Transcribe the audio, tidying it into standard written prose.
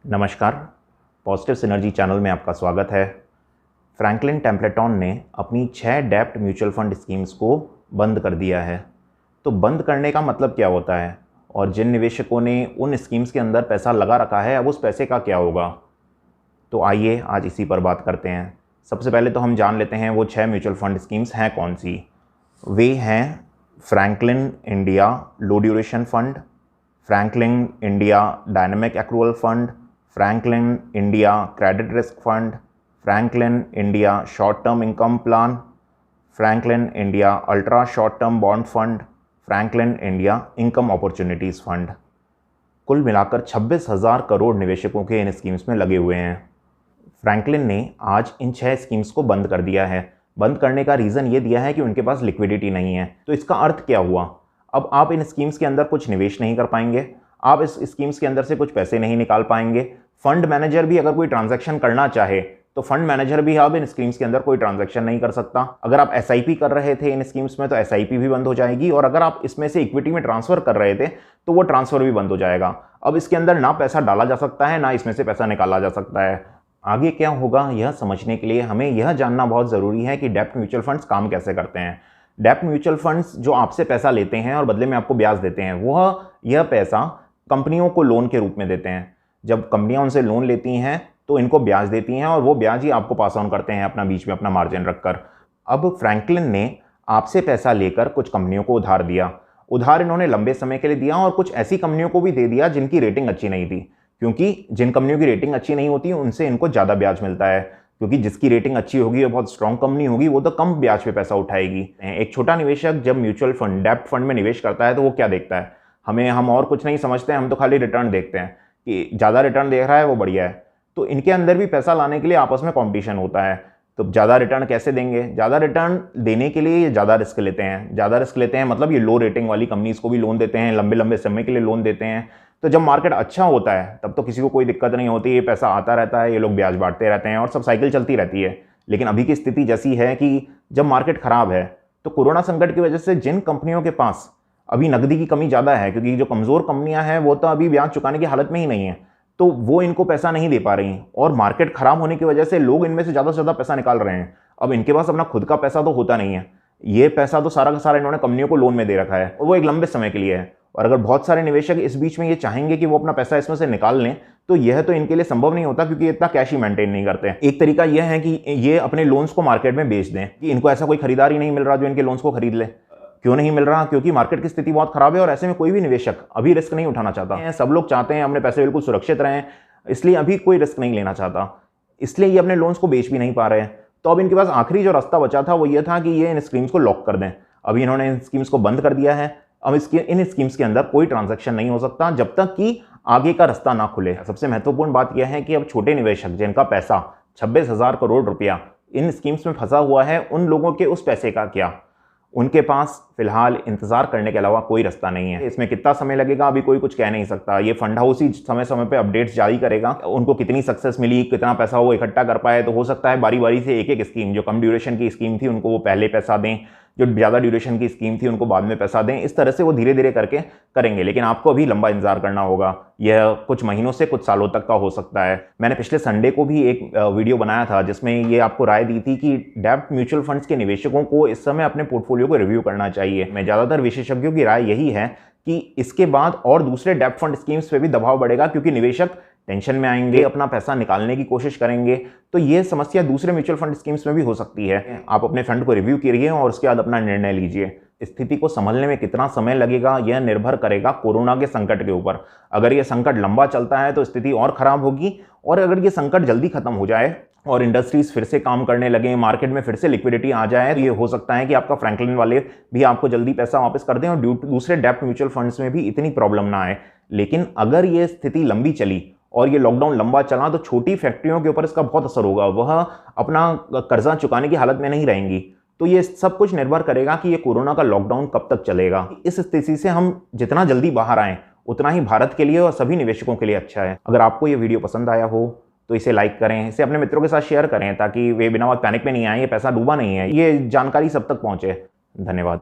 नमस्कार, positive synergy channel में आपका स्वागत है। फ्रैंकलिन टेम्पलेटन ने अपनी 6 डेब्ट म्यूचुअल फंड स्कीम्स को बंद कर दिया है। तो बंद करने का मतलब क्या होता है और जिन निवेशकों ने उन स्कीम्स के अंदर पैसा लगा रखा है अब उस पैसे का क्या होगा, तो आइए आज इसी पर बात करते हैं। सबसे पहले तो हम जान लेते हैं वो 6 म्यूचुअल फंड स्कीम्स हैं कौन सी। वे हैं Franklin India low duration fund, Franklin India dynamic accrual fund, Franklin India credit risk fund, Franklin India short term income plan, Franklin India ultra short term bond fund, Franklin India income opportunities fund. कुल मिलाकर 26,000 करोड़ निवेशकों के इन schemes में लगे हुए हैं। Franklin ने आज इन 6 स्कीम्स को बंद कर दिया है। बंद करने का रीज़न ये दिया है कि उनके पास लिक्विडिटी नहीं है। तो इसका अर्थ क्या हुआ? अब आप इन स्कीम्स के अंदर कुछ निवेश नहीं कर पाएंगे, आप इस स्कीम्स के अंदर से कुछ पैसे नहीं निकाल पाएंगे। फंड मैनेजर भी अगर कोई ट्रांजैक्शन करना चाहे तो फंड मैनेजर भी अब इन स्कीम्स के अंदर कोई ट्रांजैक्शन नहीं कर सकता। अगर आप एसआईपी कर रहे थे इन स्कीम्स में तो एसआईपी भी बंद हो जाएगी, और अगर आप इसमें से इक्विटी में ट्रांसफर कर रहे थे तो वो ट्रांसफर भी बंद हो जाएगा। अब इसके अंदर ना पैसा डाला जा सकता है ना इसमें से पैसा निकाला जा सकता है। आगे क्या होगा यह समझने के लिए हमें यह जानना बहुत ज़रूरी है कि डेब्ट म्यूचुअल फंड्स काम कैसे करते हैं। डेब्ट म्यूचुअल फंड्स जो आपसे पैसा लेते हैं और बदले में आपको ब्याज देते हैं, वह यह पैसा कंपनियों को लोन के रूप में देते हैं। जब कंपनियां उनसे लोन लेती हैं तो इनको ब्याज देती हैं और वो ब्याज ही आपको पास ऑन करते हैं अपना बीच में अपना मार्जिन रखकर। अब फ्रैंकलिन ने आपसे पैसा लेकर कुछ कंपनियों को उधार दिया। उधार इन्होंने लंबे समय के लिए दिया और कुछ ऐसी कंपनियों को भी दे दिया जिनकी रेटिंग अच्छी नहीं थी, क्योंकि जिन कंपनियों की रेटिंग अच्छी नहीं होती उनसे इनको ज़्यादा ब्याज मिलता है, क्योंकि जिसकी रेटिंग अच्छी होगी और बहुत स्ट्रॉन्ग कंपनी होगी वो तो कम ब्याज पे पैसा उठाएगी। एक छोटा निवेशक जब म्यूचुअल फंड डेब्ट फंड में निवेश करता है तो वो क्या देखता है? हम और कुछ नहीं समझते हैं, हम तो खाली रिटर्न देखते हैं कि ज़्यादा रिटर्न देख रहा है वो बढ़िया है। तो इनके अंदर भी पैसा लाने के लिए आपस में कंपटीशन होता है। तो ज़्यादा रिटर्न कैसे देंगे? ज़्यादा रिटर्न देने के लिए ये ज़्यादा रिस्क लेते हैं। ज़्यादा रिस्क लेते हैं मतलब ये लो रेटिंग वाली कंपनीज को भी लोन देते हैं, लंबे लंबे समय के लिए लोन देते हैं। तो जब मार्केट अच्छा होता है तब तो किसी को कोई दिक्कत नहीं होती, ये पैसा आता रहता है, ये लोग ब्याज बांटते रहते हैं और सब साइकिल चलती रहती है। लेकिन अभी की स्थिति जैसी है कि जब मार्केट खराब है तो कोरोना संकट की वजह से जिन कंपनियों के पास अभी नकदी की कमी ज़्यादा है, क्योंकि जो कमज़ोर कंपनियां हैं वो तो अभी ब्याज चुकाने की हालत में ही नहीं है, तो वो इनको पैसा नहीं दे पा रही और मार्केट खराब होने की वजह से लोग इनमें से ज़्यादा से ज़्यादा पैसा निकाल रहे हैं। अब इनके पास अपना खुद का पैसा तो होता नहीं है, ये पैसा तो सारा का सारा इन्होंने कंपनियों को लोन में दे रखा है और वो एक लंबे समय के लिए है। और अगर बहुत सारे निवेशक इस बीच में ये चाहेंगे कि वो अपना पैसा इसमें से निकाल लें तो यह तो इनके लिए संभव नहीं होता, क्योंकि इतना कैश ही मेंटेन नहीं करते हैं। एक तरीका यह है कि ये अपने लोन्स को मार्केट में बेच दें, कि इनको ऐसा कोई खरीदार ही नहीं मिल रहा जो इनके लोन्स को खरीद ले। क्यों नहीं मिल रहा? क्योंकि मार्केट की स्थिति बहुत खराब है और ऐसे में कोई भी निवेशक अभी रिस्क नहीं उठाना चाहता। सब लोग चाहते हैं अपने पैसे बिल्कुल सुरक्षित रहें, इसलिए अभी कोई रिस्क नहीं लेना चाहता, इसलिए ये अपने लोन्स को बेच भी नहीं पा रहे हैं। तो अब इनके पास आखिरी जो रास्ता बचा था वो ये था कि ये इन स्कीम्स को लॉक कर दें। अभी इन्होंने इन स्कीम्स को बंद कर दिया है। अब इन स्कीम्स के अंदर कोई ट्रांजैक्शन नहीं हो सकता जब तक कि आगे का रास्ता ना खुले। सबसे महत्वपूर्ण बात यह है कि अब छोटे निवेशक जिनका पैसा 26,000 करोड़ रुपया इन स्कीम्स में फंसा हुआ है, उन लोगों के उस पैसे का क्या? उनके पास फिलहाल इंतजार करने के अलावा कोई रास्ता नहीं है। इसमें कितना समय लगेगा अभी कोई कुछ कह नहीं सकता। ये फंड हाउस ही समय समय पे अपडेट्स जारी करेगा। उनको कितनी सक्सेस मिली, कितना पैसा वो इकट्ठा कर पाए, तो हो सकता है बारी बारी से एक एक स्कीम, जो कम ड्यूरेशन की स्कीम थी उनको वो पहले पैसा दें, जो ज़्यादा ड्यूरेशन की स्कीम थी उनको बाद में पैसा दें। इस तरह से वो धीरे धीरे करके करेंगे, लेकिन आपको अभी लंबा इंतजार करना होगा। यह कुछ महीनों से कुछ सालों तक का हो सकता है। मैंने पिछले संडे को भी एक वीडियो बनाया था जिसमें ये आपको राय दी थी कि डेब्ट म्यूचुअल फंड्स के निवेशकों को इस समय अपने पोर्टफोलियो को रिव्यू करना चाहिए। मैं ज़्यादातर विशेषज्ञों की राय यही है कि इसके बाद और दूसरे डेब्ट फंड स्कीम्स पे भी दबाव बढ़ेगा, क्योंकि निवेशक टेंशन में आएंगे, अपना पैसा निकालने की कोशिश करेंगे। तो ये समस्या दूसरे म्यूचुअल फंड स्कीम्स में भी हो सकती है। आप अपने फंड को रिव्यू करिए और उसके बाद अपना निर्णय लीजिए। स्थिति को संभलने में कितना समय लगेगा यह निर्भर करेगा कोरोना के संकट के ऊपर। अगर यह संकट लंबा चलता है तो स्थिति और खराब होगी, और अगर ये संकट जल्दी खत्म हो जाए और इंडस्ट्रीज फिर से काम करने लगे, मार्केट में फिर से लिक्विडिटी आ जाए, तो ये हो सकता है कि आपका फ्रैंकलिन वाले भी आपको जल्दी पैसा वापस कर दें और दूसरे डेब्ट म्यूचुअल फंड्स में भी इतनी प्रॉब्लम ना आए। लेकिन अगर ये स्थिति लंबी चली और ये लॉकडाउन लंबा चला तो छोटी फैक्ट्रियों के ऊपर इसका बहुत असर होगा। वह अपना कर्जा चुकाने की हालत में नहीं रहेंगी। तो ये सब कुछ निर्भर करेगा कि ये कोरोना का लॉकडाउन कब तक चलेगा। इस स्थिति से हम जितना जल्दी बाहर आएँ उतना ही भारत के लिए और सभी निवेशकों के लिए अच्छा है। अगर आपको ये वीडियो पसंद आया हो तो इसे लाइक करें, इसे अपने मित्रों के साथ शेयर करें, ताकि वे बिना बात पैनिक में नहीं आए, ये पैसा डूबा नहीं है, ये जानकारी सब तक पहुंचे। धन्यवाद।